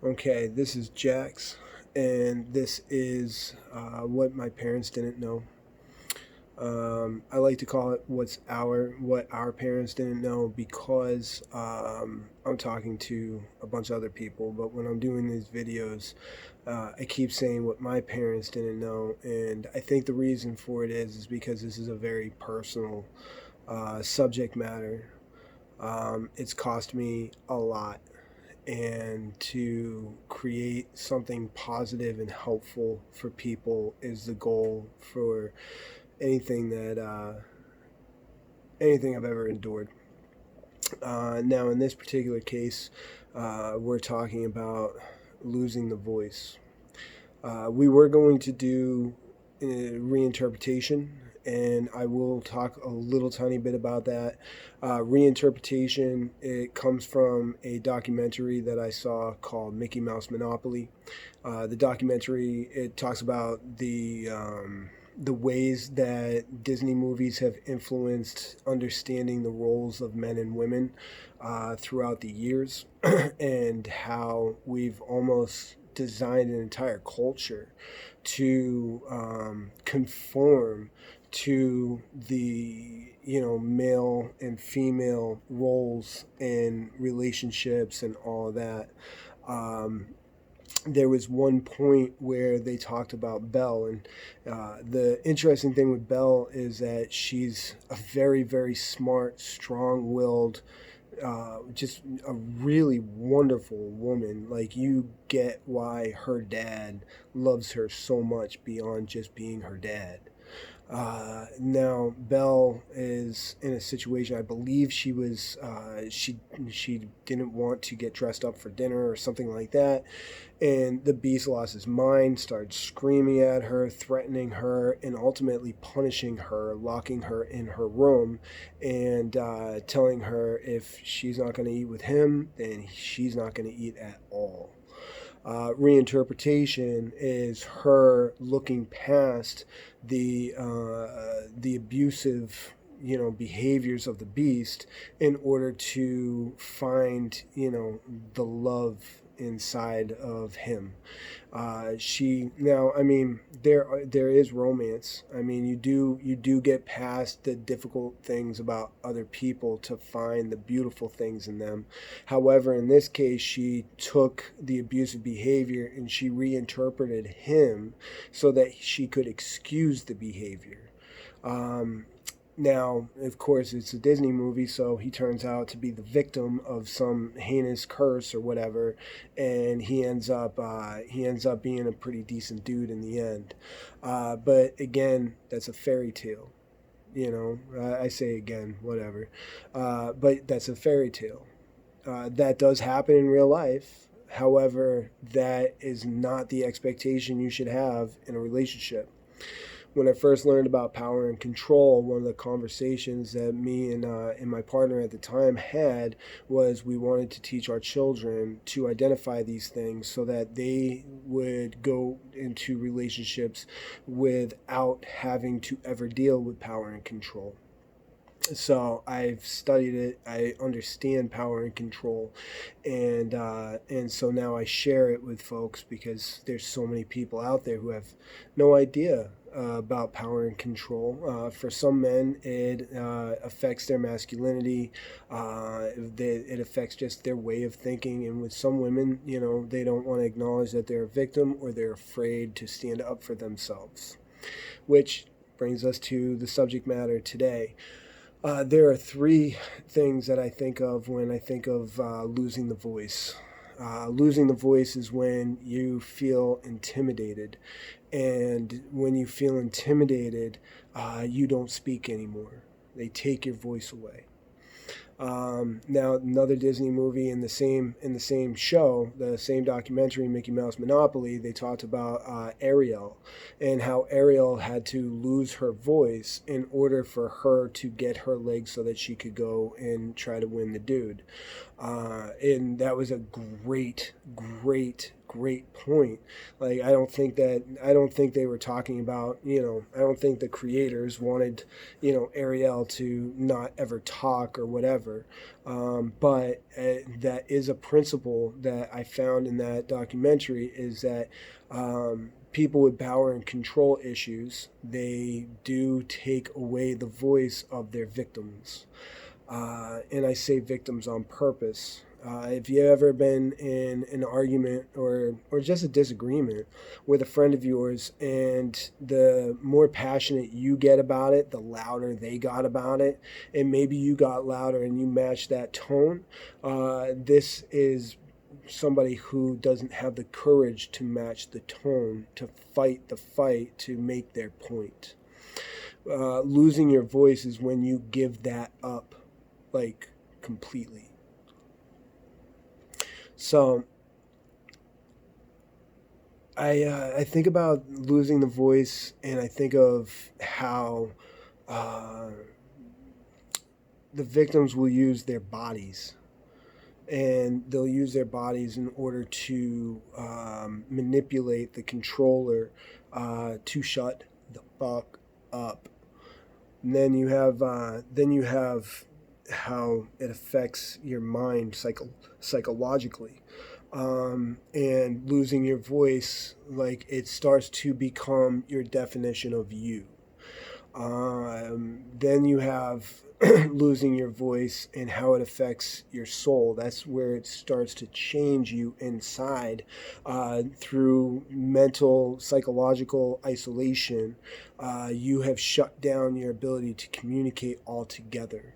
Okay, this is Jax, and this is what my parents didn't know. I like to call it what our parents didn't know because I'm talking to a bunch of other people. But when I'm doing these videos, I keep saying what my parents didn't know, and I think the reason for it is because this is a very personal subject matter. It's cost me a lot, and to create something positive and helpful for people is the goal for anything that anything I've ever endured. Now, in this particular case, we're talking about losing the voice. We were going to do reinterpretation, and I will talk a little tiny bit about that. Reinterpretation, it comes from a documentary that I saw called Mickey Mouse Monopoly. The documentary, it talks about the ways that Disney movies have influenced understanding the roles of men and women throughout the years, and how we've almost designed an entire culture to conform to the male and female roles in relationships and all of that. Um, there was one point where they talked about Belle, and the interesting thing with Belle is that she's a very, very smart, strong-willed, just a really wonderful woman. Like, you get why her dad loves her so much beyond just being her dad. Now Belle is in a situation. I believe she didn't want to get dressed up for dinner or something like that, and the beast lost his mind, started screaming at her, threatening her, and ultimately punishing her, locking her in her room, and telling her if she's not going to eat with him, then she's not going to eat at all. Reinterpretation is her looking past the abusive behaviors of the beast in order to find the love inside of him. She now, I mean, there is romance. I mean, you do get past the difficult things about other people to find the beautiful things in them. However, in this case, she took the abusive behavior and she reinterpreted him so that she could excuse the behavior. Um, Now, of course, it's a Disney movie, so he turns out to be the victim of some heinous curse or whatever, and he ends up being a pretty decent dude in the end. But again, that's a fairy tale. I say again, whatever. But that's a fairy tale. That does happen in real life. However, that is not the expectation you should have in a relationship. When I first learned about power and control, one of the conversations that me and my partner at the time had was we wanted to teach our children to identify these things so that they would go into relationships without having to ever deal with power and control. So I've studied it. I understand power and control, and so now I share it with folks because there's so many people out there who have no idea about power and control. For some men, it affects their masculinity. It affects just their way of thinking, and with some women, they don't want to acknowledge that they're a victim or they're afraid to stand up for themselves, which brings us to the subject matter today. There are three things that I think of when I think of losing the voice. Losing the voice is when you feel intimidated. And when you feel intimidated, you don't speak anymore. They take your voice away. Now, another Disney movie in the same show, the same documentary, Mickey Mouse Monopoly, they talked about Ariel and how Ariel had to lose her voice in order for her to get her legs so that she could go and try to win the dude. And that was a great, great great point. Like, I don't think they were talking about, I don't think the creators wanted, Ariel to not ever talk or whatever. But that is a principle that I found in that documentary, is that people with power and control issues, they do take away the voice of their victims. And I say victims on purpose. If you've ever been in an argument or just a disagreement with a friend of yours, and the more passionate you get about it, the louder they got about it, and maybe you got louder and you matched that tone, this is somebody who doesn't have the courage to match the tone, to fight the fight, to make their point. Losing your voice is when you give that up, like, completely. So I think about losing the voice, and I think of how the victims will use their bodies, and they'll use their bodies in order to manipulate the controller to shut the fuck up. And then you have how it affects your mind psychologically. And losing your voice, like, it starts to become your definition of you. Then you have losing your voice and how it affects your soul. That's where it starts to change you inside, through mental, psychological isolation. You have shut down your ability to communicate altogether.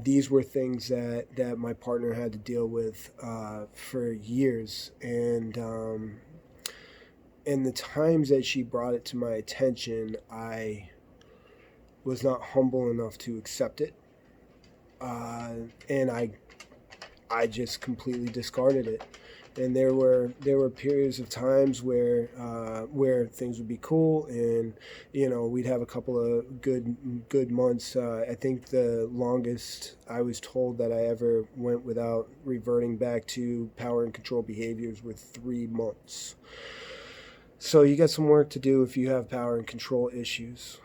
These were things that my partner had to deal with for years. And in the times that she brought it to my attention, I was not humble enough to accept it, and I just completely discarded it. And there were periods of times where things would be cool, and we'd have a couple of good months. I think the longest I was told that I ever went without reverting back to power and control behaviors were 3 months. So you got some work to do if you have power and control issues.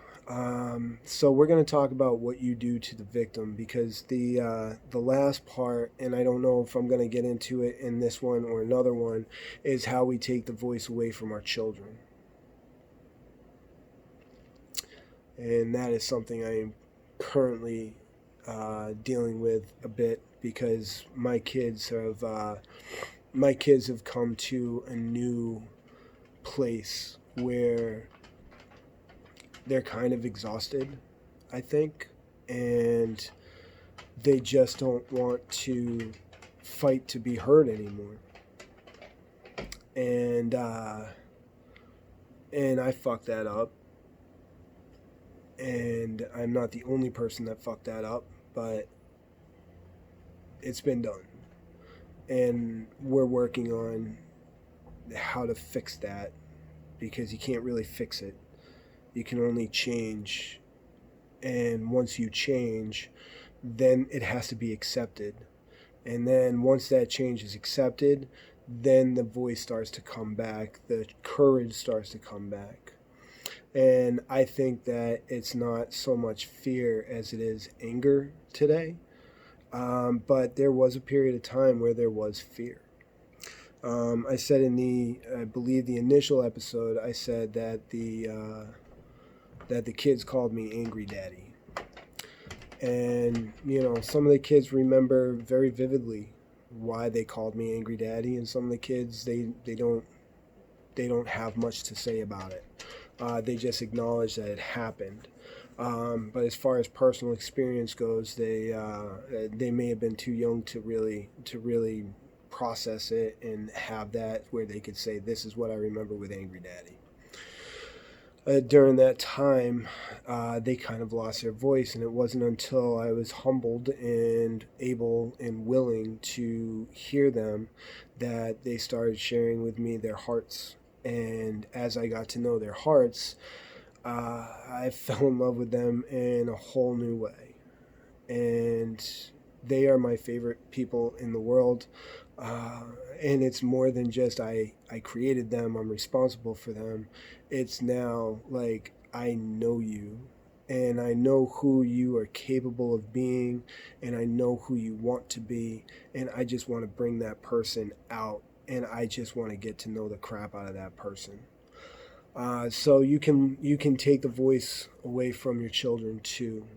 So we're going to talk about what you do to the victim, because the last part, and I don't know if I'm going to get into it in this one or another one, is how we take the voice away from our children. And that is something I am currently dealing with a bit, because my kids have come to a new place where they're kind of exhausted, I think, and they just don't want to fight to be heard anymore. And I fucked that up, and I'm not the only person that fucked that up, but it's been done, and we're working on how to fix that, because you can't really fix it. You can only change, and once you change, then it has to be accepted. And then once that change is accepted, then the voice starts to come back, the courage starts to come back. And I think that it's not so much fear as it is anger today. But there was a period of time where there was fear. I said in I believe the initial episode, I said that the kids called me Angry Daddy. And, some of the kids remember very vividly why they called me Angry Daddy, and some of the kids, they don't have much to say about it. They just acknowledge that it happened. But as far as personal experience goes, they may have been too young to really process it and have that where they could say, this is what I remember with Angry Daddy. During that time, they kind of lost their voice, and it wasn't until I was humbled and able and willing to hear them that they started sharing with me their hearts. And as I got to know their hearts, I fell in love with them in a whole new way. And they are my favorite people in the world. And it's more than just I created them, I'm responsible for them. It's now like I know you, and I know who you are capable of being, and I know who you want to be, and I just want to bring that person out, and I just want to get to know the crap out of that person. So you can take the voice away from your children too.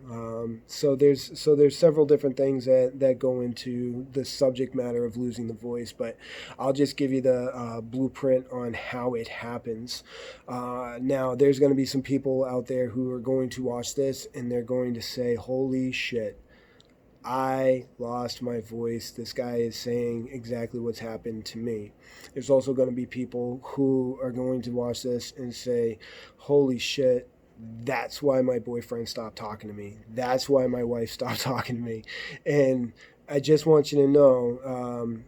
So there's several different things that go into the subject matter of losing the voice, but I'll just give you the blueprint on how it happens. Now there's going to be some people out there who are going to watch this and they're going to say, "Holy shit, I lost my voice. This guy is saying exactly what's happened to me." There's also going to be people who are going to watch this and say, "Holy shit, that's why my boyfriend stopped talking to me. That's why my wife stopped talking to me." And I just want you to know,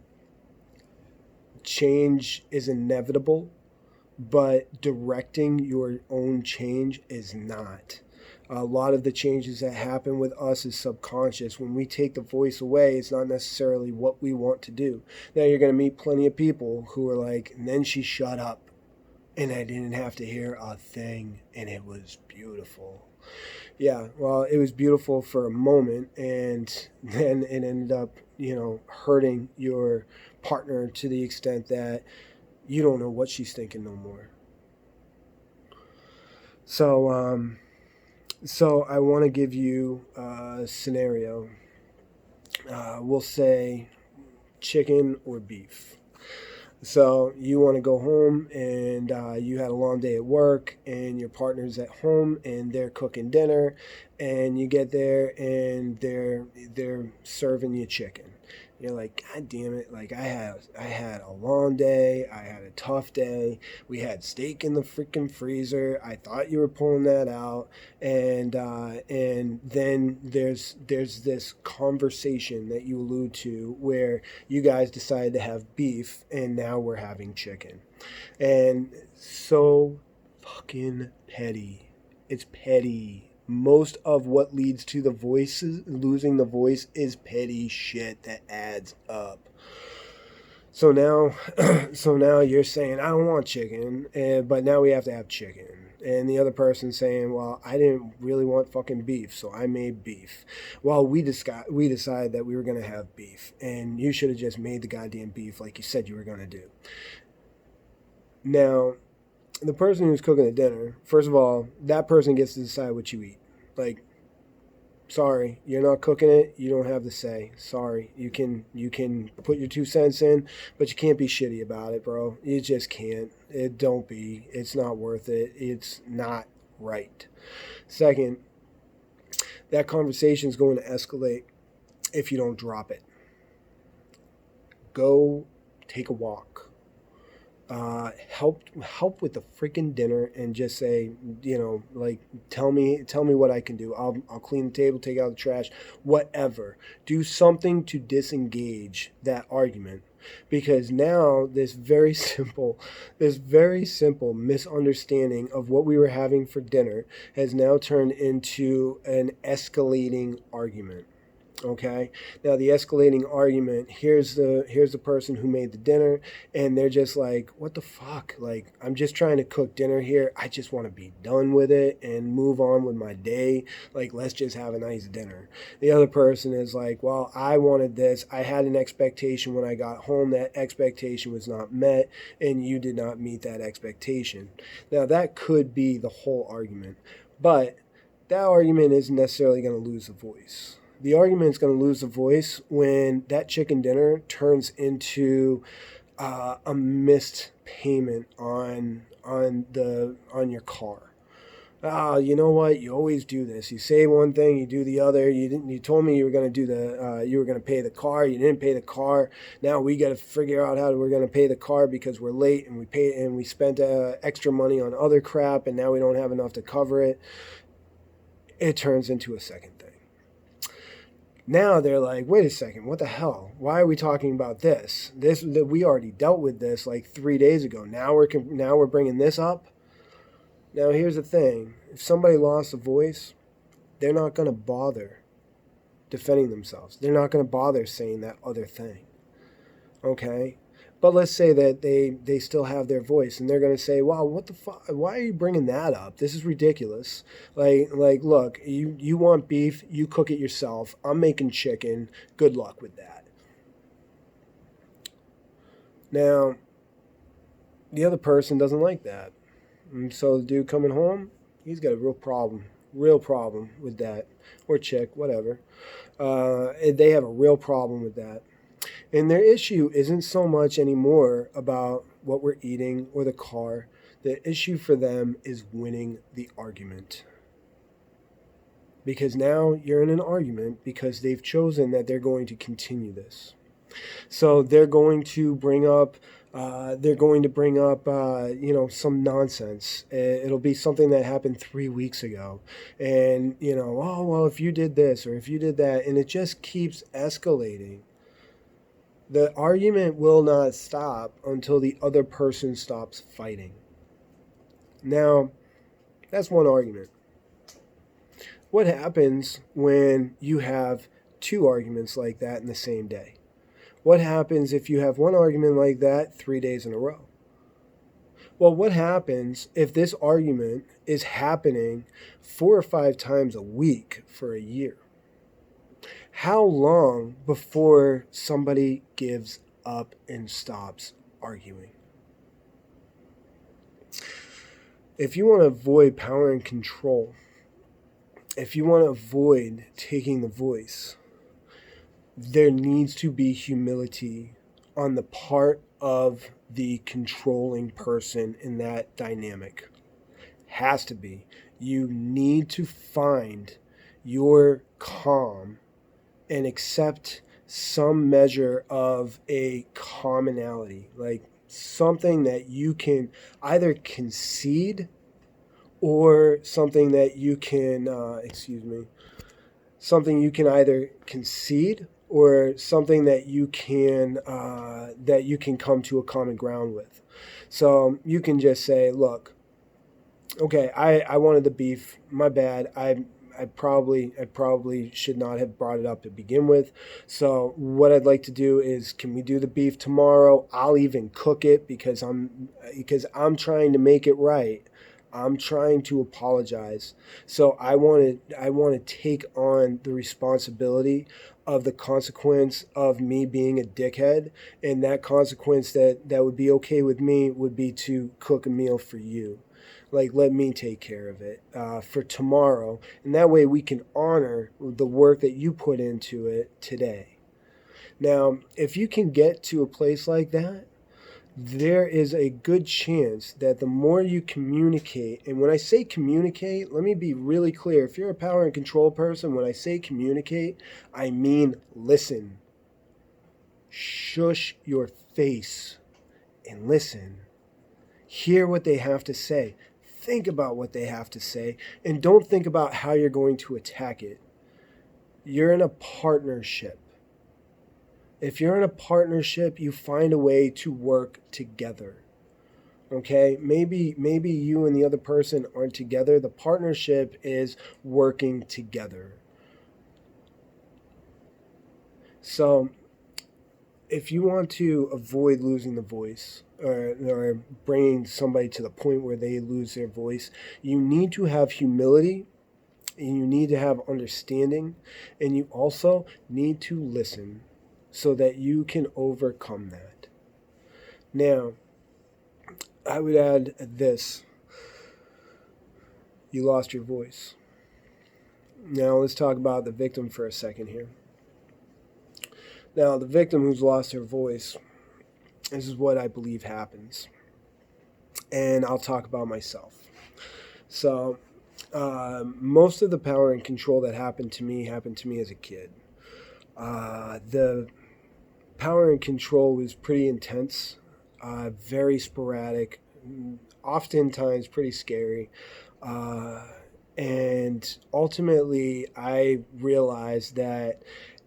change is inevitable, but directing your own change is not. A lot of the changes that happen with us is subconscious. When we take the voice away, it's not necessarily what we want to do. Now, you're going to meet plenty of people who are like, "And then she shut up, and I didn't have to hear a thing, and it was beautiful." Yeah, well, it was beautiful for a moment, and then it ended up, hurting your partner to the extent that you don't know what she's thinking no more. So I want to give you a scenario. We'll say chicken or beef. So you want to go home and you had a long day at work and your partner's at home and they're cooking dinner, and you get there and they're serving you chicken. You're like, "God damn it, like I had a long day, I had a tough day. We had steak in the freaking freezer. I thought you were pulling that out." And then there's this conversation that you allude to where you guys decided to have beef and now we're having chicken. And so fucking petty. It's petty. Most of what leads to the voices losing the voice is petty shit that adds up. So now, so now you're saying, "I don't want chicken," but now we have to have chicken. And the other person's saying, "Well, I didn't really want fucking beef, so I made beef." Well, we decided that we were going to have beef, and you should have just made the goddamn beef like you said you were going to do. Now, the person who's cooking the dinner, first of all, that person gets to decide what you eat. Like, sorry, you're not cooking it. You don't have the say. Sorry, you can put your 2 cents in, but you can't be shitty about it, bro. You just can't. Don't be. It's not worth it. It's not right. Second, that conversation is going to escalate if you don't drop it. Go take a walk. Help with the freaking dinner and just say, like, tell me what I can do. I'll clean the table, take out the trash, whatever. Do something to disengage that argument, because now this very simple misunderstanding of what we were having for dinner has now turned into an escalating argument. Okay, now the escalating argument, here's the person who made the dinner, and they're just like, "What the fuck, like, I'm just trying to cook dinner here. I just want to be done with it and move on with my day. Like, let's just have a nice dinner." The other person is like, "Well, I wanted this. I had an expectation when I got home. That expectation was not met, and you did not meet that expectation." Now that could be the whole argument, but that argument isn't necessarily going to lose a voice. The argument is going to lose a voice when that chicken dinner turns into a missed payment on your car. You know what? You always do this. You say one thing, you do the other. You told me you were going to do you were going to pay the car. You didn't pay the car. Now we got to figure out how we're going to pay the car because we're late and we spent extra money on other crap, and now we don't have enough to cover it. It turns into a second thing. Now they're like, "Wait a second, what the hell? Why are we talking about this? We already dealt with this like 3 days ago. Now we're bringing this up." Now here's the thing: if somebody lost a voice, they're not going to bother defending themselves. They're not going to bother saying that other thing. Okay? But let's say that they still have their voice, and they're going to say, wow, what the fuck? Why are you bringing that up? This is ridiculous. Look, you want beef, you cook it yourself. I'm making chicken. Good luck with that. Now, the other person doesn't like that. And so the dude coming home, he's got a real problem with that. Or chick, whatever. They have a real problem with that. And their issue isn't so much anymore about what we're eating or the car. The issue for them is winning the argument. Because now you're in an argument because they've chosen that they're going to continue this. So they're going to bring up some nonsense. It'll be something that happened 3 weeks ago, and oh well, if you did this or if you did that, and it just keeps escalating. The argument will not stop until the other person stops fighting. Now, that's one argument. What happens when you have two arguments like that in the same day? What happens if you have one argument like that 3 days in a row? Well, what happens if this argument is happening 4 or 5 times a week for a year? How long before somebody gives up and stops arguing? If you want to avoid power and control, if you want to avoid taking the voice, there needs to be humility on the part of the controlling person in that dynamic. Has to be. You need to find your calm and accept some measure of a commonality, like something that you can either concede or something that you can, something you can either concede or something that you can come to a common ground with. So you can just say, look, okay, I wanted the beef, my bad. I probably should not have brought it up to begin with. So what I'd like to do is, can we do the beef tomorrow? I'll even cook it because I'm trying to make it right. I'm trying to apologize. So I want to take on the responsibility of the consequence of me being a dickhead, and that consequence that would be okay with me would be to cook a meal for you. Like, let me take care of it for tomorrow. And that way we can honor the work that you put into it today. Now, if you can get to a place like that, there is a good chance that the more you communicate, and when I say communicate, let me be really clear. If you're a power and control person, when I say communicate, I mean listen. Shush your face and listen. Hear what they have to say. Think about what they have to say, and don't think about how you're going to attack it. You're in a partnership. If you're in a partnership, you find a way to work together. Okay? Maybe you and the other person aren't together. The partnership is working together. So, if you want to avoid losing the voice or bringing somebody to the point where they lose their voice, you need to have humility, and you need to have understanding, and you also need to listen so that you can overcome that. Now, I would add this. You lost your voice. Now, let's talk about the victim for a second here. Now, the victim who's lost her voice, this is what I believe happens. And I'll talk about myself. So, most of the power and control that happened to me as a kid. The power and control was pretty intense, very sporadic, oftentimes pretty scary. And ultimately, I realized that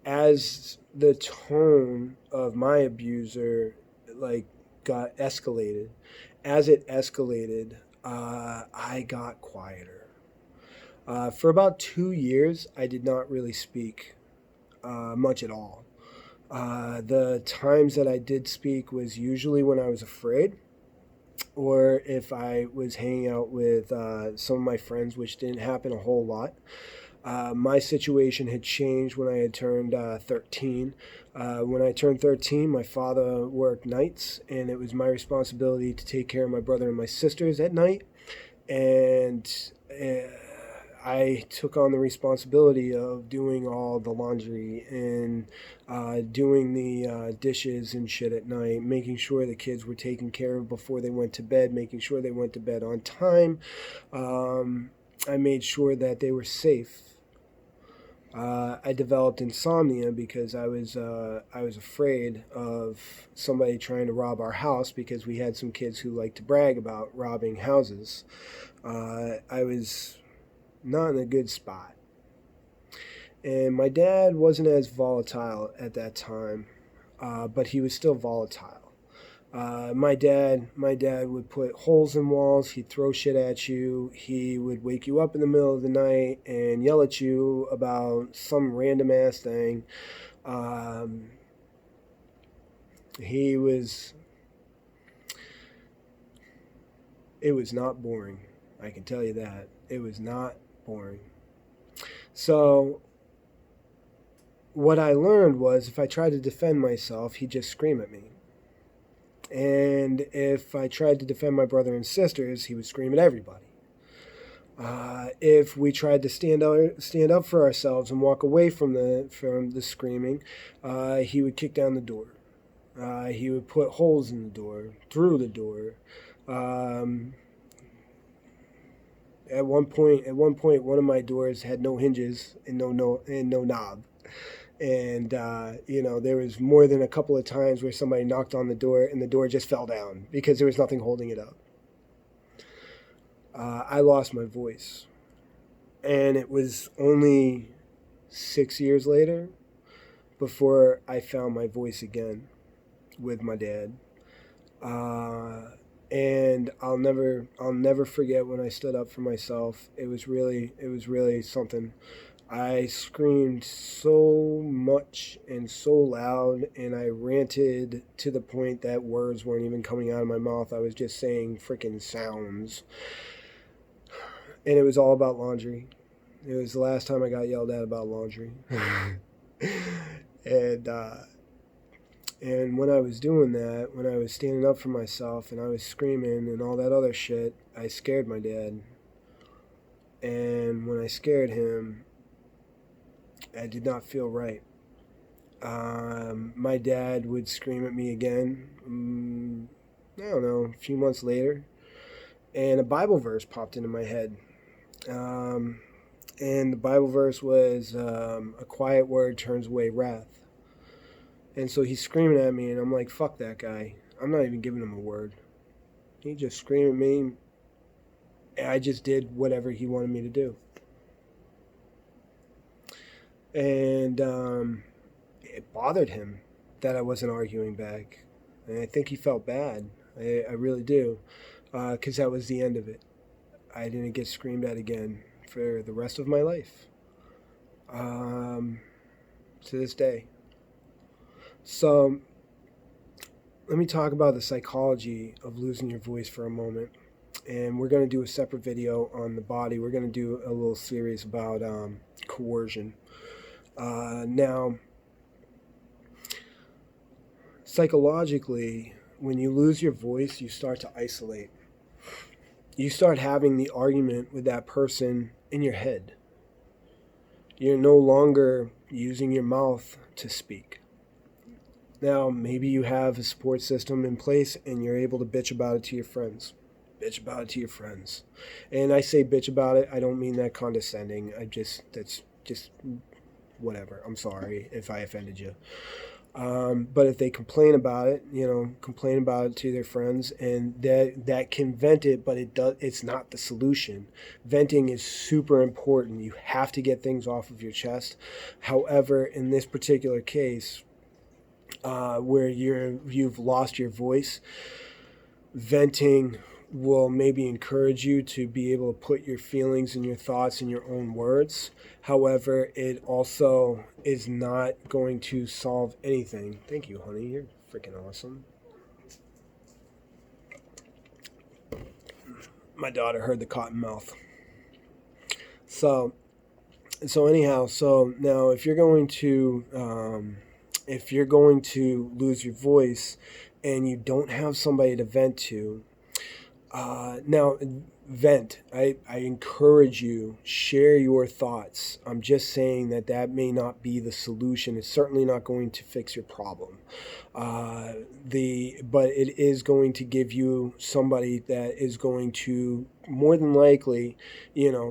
as the tone of my abuser got escalated, as it escalated, I got quieter. For about 2 years, I did not really speak much at all. The times that I did speak was usually when I was afraid, or if I was hanging out with some of my friends, which didn't happen a whole lot. My situation had changed when I had turned 13. When I turned 13, my father worked nights, and it was my responsibility to take care of my brother and my sisters at night. And I took on the responsibility of doing all the laundry and doing the dishes and shit at night, making sure the kids were taken care of before they went to bed, making sure they went to bed on time. I made sure that they were safe. I developed insomnia because I was afraid of somebody trying to rob our house, because we had some kids who liked to brag about robbing houses. I was not in a good spot, and my dad wasn't as volatile at that time, but he was still volatile. My dad would put holes in walls. He'd throw shit at you. He would wake you up in the middle of the night and yell at you about some random ass thing. He was. It was not boring. I can tell you that. It was not boring. So, what I learned was if I tried to defend myself, he'd just scream at me. And if I tried to defend my brother and sisters, he would scream at everybody. If we tried to stand up for ourselves and walk away from the screaming, he would kick down the door. He would put holes in the door, through the door. At one point, one of my doors had no hinges and no knob. And, there was more than a couple of times where somebody knocked on the door and the door just fell down because there was nothing holding it up. I lost my voice. And it was only 6 years later before I found my voice again with my dad. And I'll never forget when I stood up for myself. It was really something. I screamed so much and so loud, and I ranted to the point that words weren't even coming out of my mouth. I was just saying freaking sounds. And it was all about laundry. It was the last time I got yelled at about laundry. And when I was doing that, when I was standing up for myself and I was screaming and all that other shit, I scared my dad. And when I scared him, I did not feel right. My dad would scream at me again, I don't know, a few months later, and a Bible verse popped into my head. And the Bible verse was, a quiet word turns away wrath. And so he's screaming at me, and I'm like, fuck that guy. I'm not even giving him a word. He just screamed at me, and I just did whatever he wanted me to do. And it bothered him that I wasn't arguing back. And I think he felt bad. I really do. Because that was the end of it. I didn't get screamed at again for the rest of my life. To this day. So, let me talk about the psychology of losing your voice for a moment. And we're going to do a separate video on the body. We're going to do a little series about coercion. Now, psychologically, when you lose your voice, you start to isolate. You start having the argument with that person in your head. You're no longer using your mouth to speak. Now, maybe you have a support system in place and you're able to bitch about it to your friends. Bitch about it to your friends. And I say bitch about it, I don't mean that condescending. That's just whatever. I'm sorry if I offended you. But if they complain about it, complain about it to their friends, and that can vent it, but it's not the solution. Venting is super important. You have to get things off of your chest. However, in this particular case, where you've lost your voice, venting will maybe encourage you to be able to put your feelings and your thoughts in your own words. However, it also is not going to solve anything. Thank you, honey. You're freaking awesome. My daughter heard the cotton mouth. So anyhow, so now if you're going to lose your voice and you don't have somebody to vent to, now vent. I encourage you, share your thoughts. I'm just saying that may not be the solution. It's certainly not going to fix your problem. But it is going to give you somebody that is going to more than likely,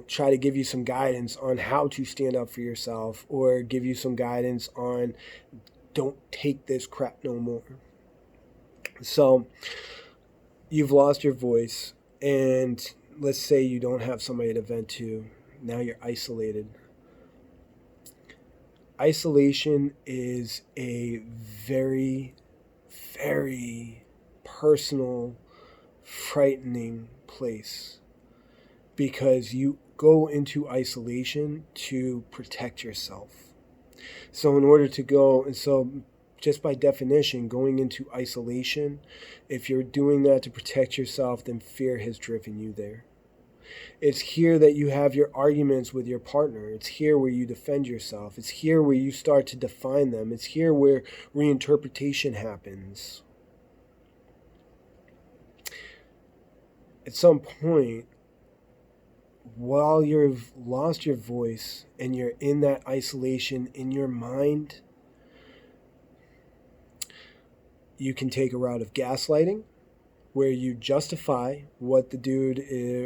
try to give you some guidance on how to stand up for yourself, or give you some guidance on don't take this crap no more. So you've lost your voice, and let's say you don't have somebody to vent to. Now you're isolated. Isolation is a very, very personal, frightening place, because you go into isolation to protect yourself. So in order to go, and so just by definition, going into isolation, if you're doing that to protect yourself, then fear has driven you there. It's here that you have your arguments with your partner. It's here where you defend yourself. It's here where you start to define them. It's here where reinterpretation happens. At some point, while you've lost your voice and you're in that isolation in your mind, you can take a route of gaslighting, where you justify what the dude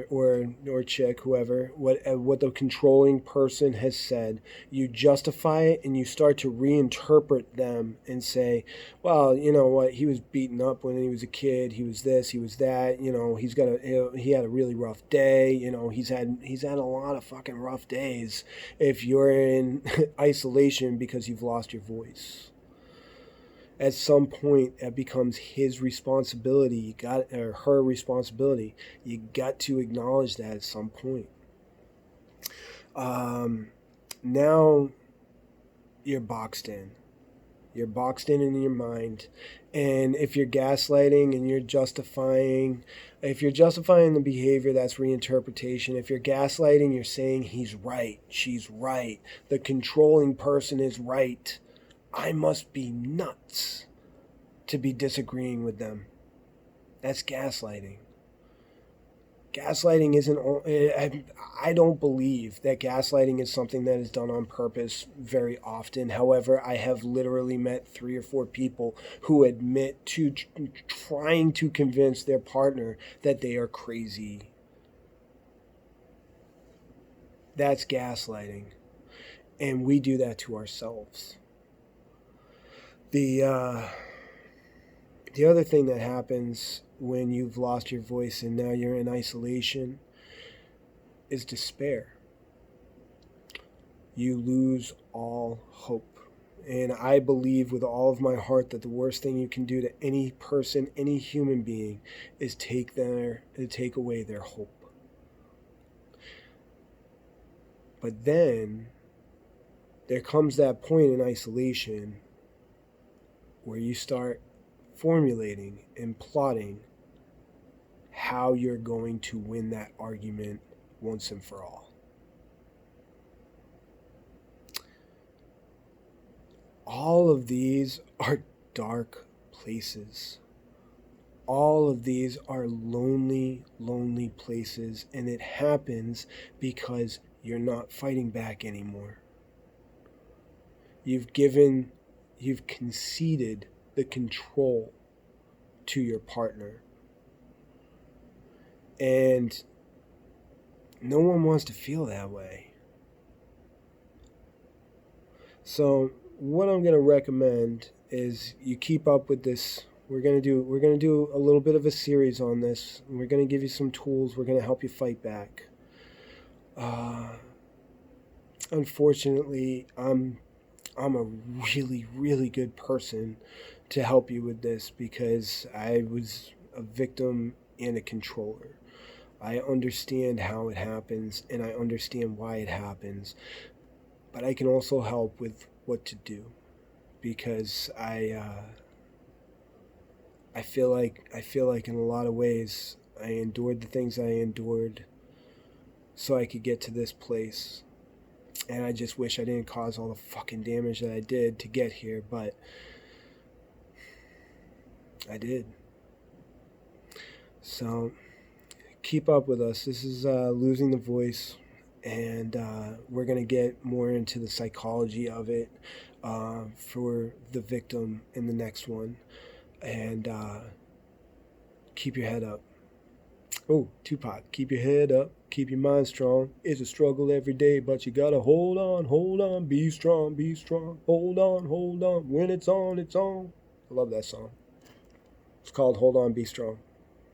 or chick, whoever, what the controlling person has said. You justify it, and you start to reinterpret them and say, well, you know what, he was beaten up when he was a kid, he was this, he was that, he had a really rough day, he's had a lot of fucking rough days. If you're in isolation because you've lost your voice, at some point that becomes his responsibility, or her responsibility. You got to acknowledge that at some point. Now you're boxed in. You're boxed in your mind. And if you're gaslighting and you're justifying, the behavior, that's reinterpretation. If you're gaslighting, you're saying he's right, she's right, the controlling person is right. I must be nuts to be disagreeing with them. That's gaslighting. Gaslighting isn't... I don't believe that gaslighting is something that is done on purpose very often. However, I have literally met 3 or 4 people who admit to trying to convince their partner that they are crazy. That's gaslighting. And we do that to ourselves. The other thing that happens when you've lost your voice and now you're in isolation is despair. You lose all hope. And I believe with all of my heart that the worst thing you can do to any person, any human being, is take away their hope. But then there comes that point in isolation where you start formulating and plotting how you're going to win that argument once and for all. All of these are dark places. All of these are lonely, lonely places, and it happens because you're not fighting back anymore. You've conceded the control to your partner. And no one wants to feel that way. So what I'm going to recommend is you keep up with this. We're going to do a little bit of a series on this. We're going to give you some tools. We're going to help you fight back. Unfortunately, I'm a really, really good person to help you with this, because I was a victim and a controller. I understand how it happens, and I understand why it happens, but I can also help with what to do, because I feel like in a lot of ways I endured the things I endured so I could get to this place, and I just wish I didn't cause all the fucking damage that I did to get here, but I did. So keep up with us. This is Losing the Voice, and we're going to get more into the psychology of it for the victim in the next one. And keep your head up. Oh, Tupac, keep your head up, keep your mind strong. It's a struggle every day, but you gotta hold on, be strong, hold on. When it's on, it's on. I love that song. It's called Hold On, Be Strong.